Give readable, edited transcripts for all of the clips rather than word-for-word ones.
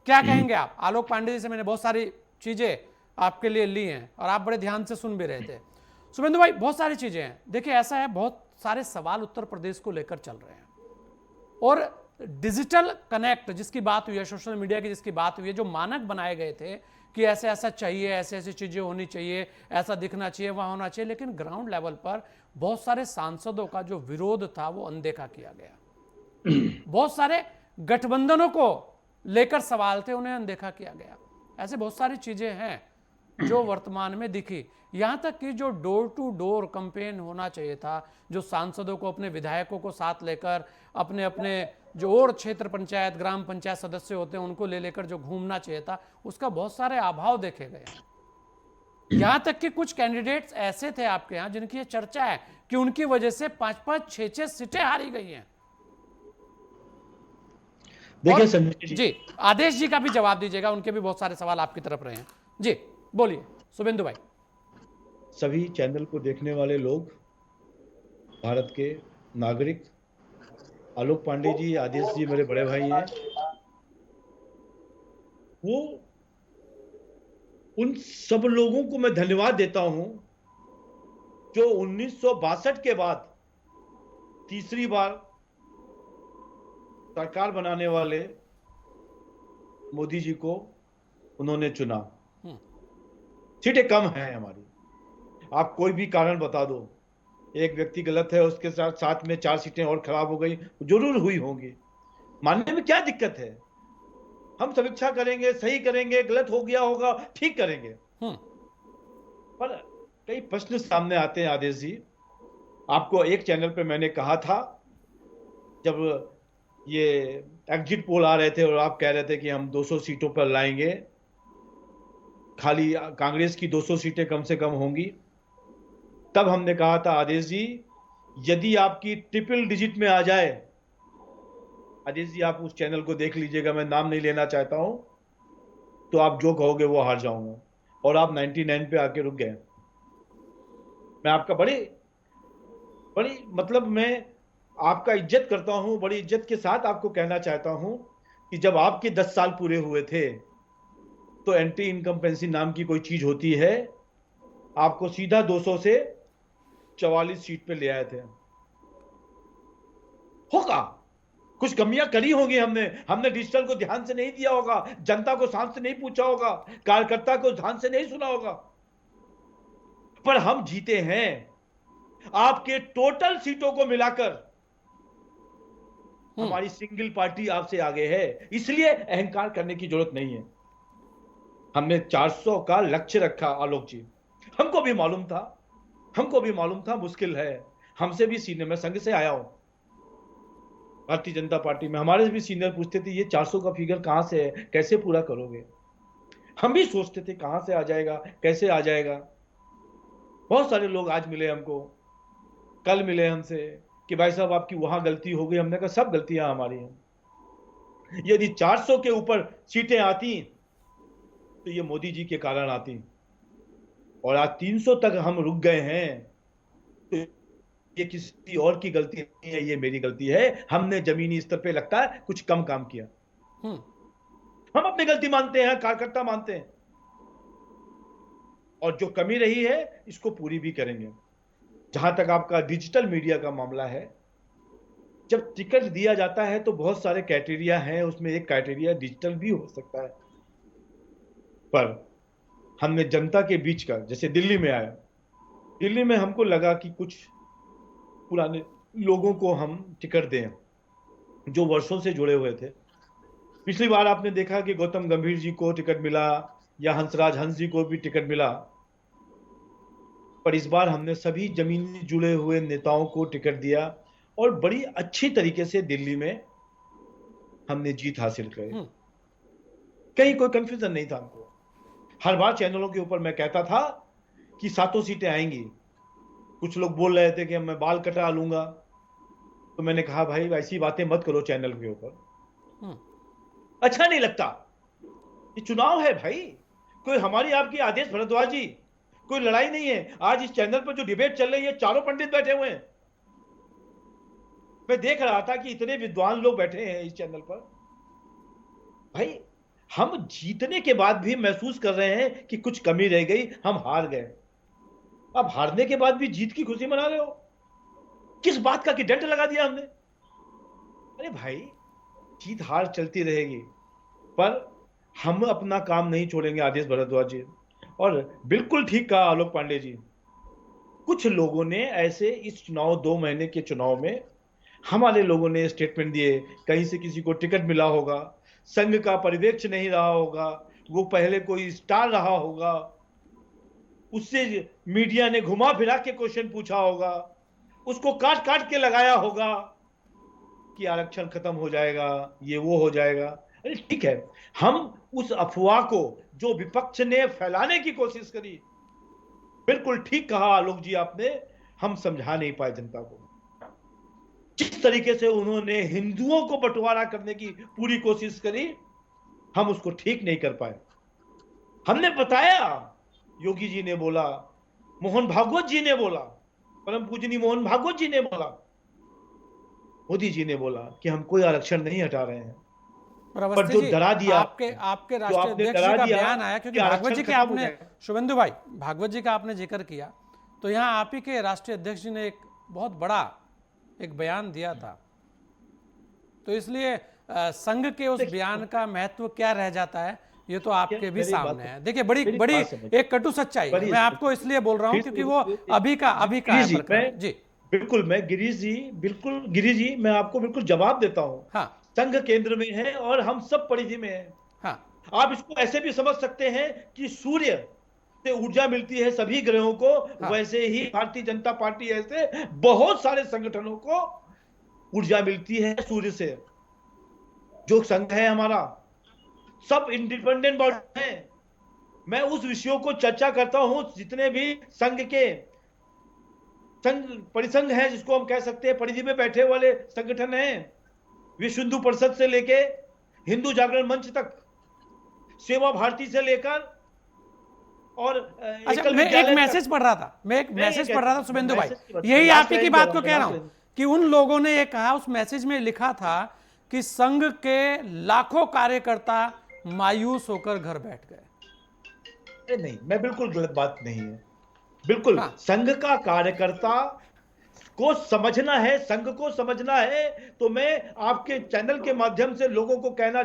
क्या कहेंगे आप? आलोक पांडे जी से मैंने बहुत सारी चीजें आपके लिए ली हैं और आप बड़े ध्यान से सुन भी रहे थे। शुभेंदु भाई, बहुत सारी चीजें हैं। देखिए, ऐसा है, बहुत सारे सवाल उत्तर प्रदेश को लेकर चल रहे हैं और डिजिटल कनेक्ट जिसकी बात हुई है, सोशल मीडिया की जिसकी बात हुई है, जो मानक बनाए गए थे कि ऐसे ऐसा चाहिए, ऐसे ऐसी चीजें होनी चाहिए, ऐसा दिखना चाहिए, वहां होना चाहिए, लेकिन ग्राउंड लेवल पर बहुत सारे सांसदों का जो विरोध था वो अनदेखा किया गया। बहुत सारे गठबंधनों को लेकर सवाल थे, उन्हें अनदेखा किया गया। ऐसे बहुत सारी चीजें हैं जो वर्तमान में दिखी। यहां तक कि जो डोर टू डोर कैंपेन होना चाहिए था, जो सांसदों को, अपने विधायकों को साथ लेकर, अपने अपने जो और क्षेत्र पंचायत, ग्राम पंचायत सदस्य होते हैं उनको ले लेकर जो घूमना चाहिए था, उसका बहुत सारे अभाव देखे गए। यहां तक कि कुछ कैंडिडेट्स ऐसे थे आपके यहां जिनकी ये चर्चा है कि उनकी वजह से 5-5, 6-6 सीटें हारी गई हैं। देखिए संजय जी, आदेश जी का भी जवाब दीजिएगा, उनके भी बहुत सारे सवाल आपकी तरफ रहे हैं। जी बोलिए शुभेंदु भाई। सभी चैनल को देखने वाले लोग, भारत के नागरिक, आलोक पांडे जी, आदेश जी मेरे बड़े भाई हैं। वो उन सब लोगों को मैं धन्यवाद देता हूं जो 1962 के बाद तीसरी बार सरकार बनाने वाले मोदी जी को उन्होंने चुना। सीटें कम हैं हमारी, आप कोई भी कारण बता दो, एक व्यक्ति गलत है, उसके साथ साथ में 4 सीटें और खराब हो गई, जरूर हुई होंगी, मानने में क्या दिक्कत है? हम समीक्षा करेंगे, सही करेंगे, गलत हो गया होगा ठीक करेंगे। पर कई प्रश्न सामने आते हैं आदेश जी। आपको एक चैनल पे मैंने कहा था, जब ये एग्जिट पोल आ रहे थे और आप कह रहे थे कि हम 200 सीटों पर लाएंगे, खाली कांग्रेस की 200 सीटें कम से कम होंगी, तब हमने कहा था आदेश जी, यदि आपकी ट्रिपल डिजिट में आ जाए, आदेश जी आप उस चैनल को देख लीजिएगा, मैं नाम नहीं लेना चाहता हूं, तो आप जो कहोगे वो हार जाऊंगा। और आप 99 पे आके रुक गए। मैं आपका बड़ी बड़ी मतलब मैं आपका इज्जत करता हूं, बड़ी इज्जत के साथ आपको कहना चाहता हूं कि जब आपके 10 साल पूरे हुए थे तो एंटी इनकम्पेंसी नाम की कोई चीज होती है, आपको सीधा 200 से 44 सीट पे ले आए थे। होगा कुछ कमियां करी होंगी, हमने डिजिटल को ध्यान से नहीं दिया होगा, जनता को शांत से नहीं पूछा होगा, कार्यकर्ता को ध्यान से नहीं सुना होगा, पर हम जीते हैं। आपके टोटल सीटों को मिलाकर हमारी सिंगल पार्टी आपसे आगे है, इसलिए अहंकार करने की जरूरत नहीं है। हमने 400 का लक्ष्य रखा आलोक जी, हमको भी मालूम था मुश्किल है। हमसे भी सीनियर, मैं संघ से आया हूं, भारतीय जनता पार्टी में हमारे भी सीनियर पूछते थे ये 400 का फिगर कहां से है, कैसे पूरा करोगे? हम भी सोचते थे कहां से आ जाएगा, कैसे आ जाएगा। बहुत सारे लोग आज मिले हमको, कल मिले हमसे कि भाई साहब आपकी वहां गलती हो गई। हमने कहा सब गलतियां हमारी हैं। यदि 400 के ऊपर सीटें आती तो ये मोदी जी के कारण आती, और आज 300 तक हम रुक गए हैं, तो ये किसी और की गलती नहीं है, ये मेरी गलती है। हमने जमीनी स्तर पे लगता है कुछ कम काम किया। हम अपनी गलती मानते हैं, कार्यकर्ता मानते हैं, और जो कमी रही है इसको पूरी भी करेंगे। जहां तक आपका डिजिटल मीडिया का मामला है, जब टिकट दिया जाता है तो बहुत सारे क्राइटेरिया हैं, उसमें एक क्राइटेरिया डिजिटल भी हो सकता है, पर हमने जनता के बीच का, जैसे दिल्ली में आया, दिल्ली में हमको लगा कि कुछ पुराने लोगों को हम टिकट दें जो वर्षों से जुड़े हुए थे। पिछली बार आपने देखा कि गौतम गंभीर जी को टिकट मिला या हंसराज हंस जी को भी टिकट मिला, पर इस बार हमने सभी जमीनी जुड़े हुए नेताओं को टिकट दिया और बड़ी अच्छी तरीके से दिल्ली में हमने जीत हासिल करी। कहीं कोई कंफ्यूजन नहीं था हमको। हर बार चैनलों के ऊपर मैं कहता था कि 7 सीटें आएंगी। कुछ लोग बोल रहे थे कि मैं बाल कटा लूंगा, तो मैंने कहा भाई ऐसी बातें मत करो चैनल के ऊपर, अच्छा नहीं लगता। ये चुनाव है भाई, कोई हमारी आपकी आदेश भारद्वाज जी, कोई लड़ाई नहीं है। आज इस चैनल पर जो डिबेट चल रही है, चारों पंडित बैठे हुए हैं। मैं देख रहा था कि इतने विद्वान लोग बैठे हैं इस चैनल पर। भाई हम जीतने के बाद भी महसूस कर रहे हैं कि कुछ कमी रह गई, हम हार गए। अब हारने के बाद भी जीत की खुशी मना रहे हो, किस बात का कि डेंट लगा दिया हमने। अरे भाई, जीत हार चलती रहेगी, पर हम अपना काम नहीं छोड़ेंगे आदेश भारद्वाज जी। और बिल्कुल ठीक कहा आलोक पांडे जी, कुछ लोगों ने ऐसे इस चुनाव 2 महीने के चुनाव में हमारे लोगों ने स्टेटमेंट दिए, कहीं से किसी को टिकट मिला होगा, संघ का परिवेक्ष नहीं रहा होगा, वो पहले कोई स्टार रहा होगा, उससे मीडिया ने घुमा फिरा के क्वेश्चन पूछा होगा, उसको काट काट के लगाया होगा कि आरक्षण खत्म हो जाएगा, ये वो हो जाएगा। अरे ठीक है, हम उस अफवाह को जो विपक्ष ने फैलाने की कोशिश करी, बिल्कुल ठीक कहा आलोक जी आपने, हम समझा नहीं पाए जनता को। जिस तरीके से उन्होंने हिंदुओं को बंटवारा करने की पूरी कोशिश करी, हम उसको ठीक नहीं कर पाए। हमने बताया, योगी जी ने बोला, मोहन भागवत जी ने बोला, परम पूजनीय मोहन भागवत जी ने बोला, मोदी जी ने बोला कि हम कोई आरक्षण नहीं हटा रहे हैं। और पर अवस्थी जो जी, डरा दिया, आपके जो राष्ट्रीय आपने अध्यक्ष डरा जी का दिया बयान आया, क्योंकि कि भागवत आरक्षण जी के खत्म हो आपने, जाएगा। शुभेंदु भाई, भागवत जी का आपने जिक्र किया, तो यहाँ आप ही के राष्ट्रीय अध्यक्ष जी ने एक बहुत बड़ा एक बयान दिया था, तो इसलिए संघ के उस बयान का महत्व क्या रह जाता है, ये तो आपके भी मेरी सामने बात है। देखिए, बड़ी मेरी बड़ी बात समझ, एक कटु सच्चाई है, बड़ी मैं आपको इसलिए बोल रहा हूं फिर क्योंकि से- वो अभी का गिरीश है जी, प्रकरण जी। बिल्कुल मैं गिरीश जी, बिल्कुल गिरीश जी, मैं आपको बिल्कुल जवाब देता हूं। हाँ संघ केंद्र में है और हम सब परिधि में हैं। हाँ आप इसको ऐसे भी समझ सकते हैं कि सूर्य से ऊर्जा मिलती है सभी ग्रहों को, हाँ वैसे ही भारतीय जनता पार्टी ऐसे बहुत सारे संगठनों को ऊर्जा मिलती है सूर्य से। जो संघ है हमारा, सब इंडिपेंडेंट बॉडी है। मैं उस विषयों को चर्चा करता हूं, जितने भी संघ के संघ परिसंघ है, जिसको हम कह सकते हैं परिधि में बैठे वाले संगठन हैं, विश्व हिंदू परिषद से लेके हिंदू जागरण मंच तक, सेवा भारती से लेकर और अच्छा, एकल मैं एक विद्यालय मैसेज पढ़ रहा था, मैं एक मैं ये मैसेज कहता पढ़ रहा था हूं, शुभेंदु भाई, मैसेज की बात- यही लास्ट आप ही की लाइन बात पे को आऊंगा, कह रहा लास्ट हूं लाइन। कि उन लोगों ने ये कहा, उस मैसेज में लिखा था कि संघ के लाखों कार्यकर्ता मायूस होकर घर बैठ गए। अरे नहीं, मैं बिल्कुल गलत बात नहीं है, बिल्कुल हाँ संघ का कार्यकर्ता को समझना है, संघ को समझना है, तो मैं आपके चैनल के माध्यम से लोगों को कहना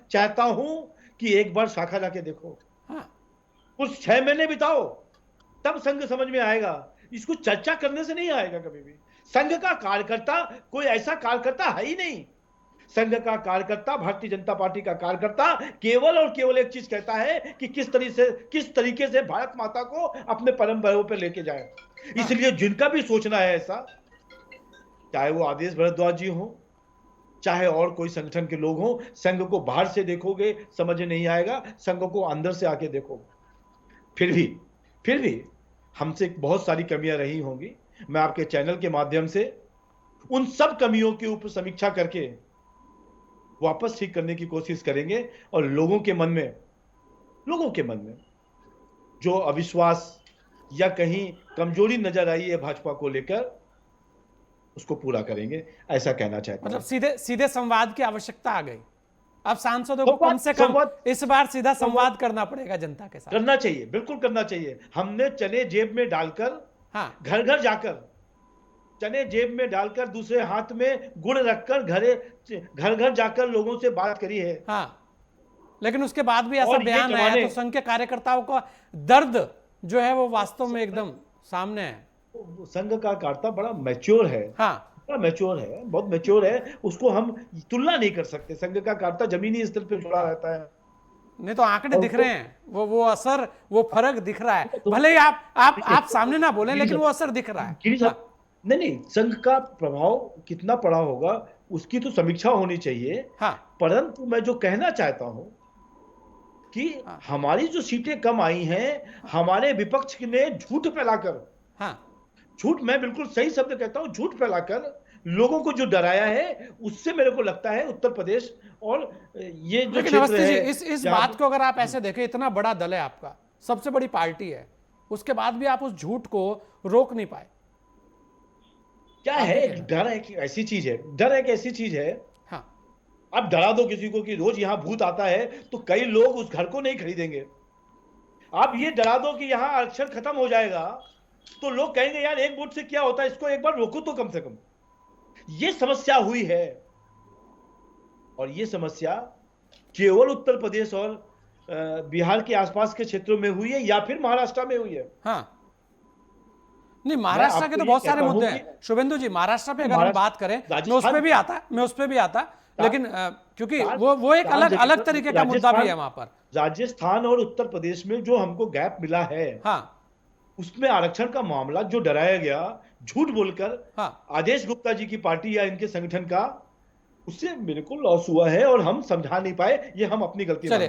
चाहता हूं कि एक बार शाखा जाके देखो, हाँ उस 6 महीने बिताओ, तब संघ समझ में आएगा। इसको चर्चा करने से नहीं आएगा कभी भी। संघ का कार्यकर्ता कोई ऐसा कार्यकर्ता है ही नहीं। संघ का कार्यकर्ता, भारतीय जनता पार्टी का कार्यकर्ता केवल और केवल एक चीज कहता है कि किस तरीके से भारत माता को अपने परम वैभव पर लेके जाए। इसलिए जिनका भी सोचना है ऐसा, चाहे वो आदेश भारद्वाज जी हो, चाहे और कोई संगठन के लोग हों, संघ को बाहर से देखोगे समझ नहीं आएगा, संघ को अंदर से आके देखो, फिर भी हमसे बहुत सारी कमियां रही होंगी। मैं आपके चैनल के माध्यम से उन सब कमियों के ऊपर समीक्षा करके वापस ठीक करने की कोशिश करेंगे, और लोगों के मन में जो अविश्वास या कहीं कमजोरी नजर आई है भाजपा को लेकर, उसको पूरा करेंगे, ऐसा कहना चाहता मतलब हूं। सीधे सीधे संवाद की आवश्यकता आ गई, अब सांसदों को कम से कम संवाद इस बार सीधा संवाद करना पड़ेगा जनता के साथ। करना चाहिए, बिल्कुल करना चाहिए। हमने चने जेब में डालकर, हाँ घर घर जाकर, चने जेब में डालकर दूसरे हाथ में गुड़ रखकर घर घर जाकर लोगों से बात करी है। हाँ, लेकिन उसके बाद भी ऐसा और ये बयान आया जमाने- तो संघ के कार्यकर्ताओं का दर्द जो है वो वास्तव में एकदम सामने है। संघ का कार्यकर्ता बड़ा मैच्योर है, हाँ बड़ा मैच्योर है, बहुत मैच्योर है, उसको हम तुलना नहीं कर सकते। संघ का कार्यकर्ता जमीनी स्तर पर जुड़ा रहता है। नहीं तो आंकड़े दिख रहे हैं, वो असर, वो फर्क दिख रहा है, भले ही आप सामने ना बोले, लेकिन वो असर दिख रहा है। गिरीश साहब, नहीं, संघ का प्रभाव कितना पड़ा होगा उसकी तो समीक्षा होनी चाहिए। हाँ परंतु मैं जो कहना चाहता हूं कि हमारी जो सीटें कम आई हैं, हमारे विपक्ष ने झूठ फैलाकर, हाँ झूठ, मैं बिल्कुल सही शब्द कहता हूं, झूठ फैलाकर लोगों को जो डराया है, उससे मेरे को लगता है उत्तर प्रदेश और ये जो लेकिन क्षेत्र अवस्थी जी, है, इस जहां बात को अगर आप ऐसे देखें, इतना बड़ा दल है आपका, सबसे बड़ी पार्टी है, उसके बाद भी आप उस झूठ को रोक नहीं पाए। क्या है, एक डर है कि ऐसी चीज है, डर एक ऐसी चीज है हाँ अब डरा दो किसी को कि रोज यहां भूत आता है, तो कई लोग उस घर को नहीं खरीदेंगे। आप ये डरा दो कि यहां आरक्षण खत्म हो जाएगा, तो लोग कहेंगे यार एक वोट से क्या होता है, इसको एक बार रोको तो कम से कम। ये समस्या हुई है, और ये समस्या केवल उत्तर प्रदेश और बिहार के आसपास के क्षेत्रों में हुई है या फिर महाराष्ट्र में हुई है। हाँ, नहीं महाराष्ट्र के तो बहुत सारे मुद्दे हैं शुभेंदु जी। महाराष्ट्र पे अगर हम बात करें, मैं उस पे भी आता लेकिन क्योंकि वो एक अलग तरीके का मुद्दा भी है वहां पर। राजस्थान और उत्तर प्रदेश में जो हमको गैप मिला है, हाँ, उसमें आरक्षण का मामला जो डराया गया झूठ बोलकर, हाँ, आदेश गुप्ता जी की पार्टी या इनके संगठन का, उससे बिल्कुल लॉस हुआ है और हम समझा नहीं पाए। ये हम अपनी गलती चलिए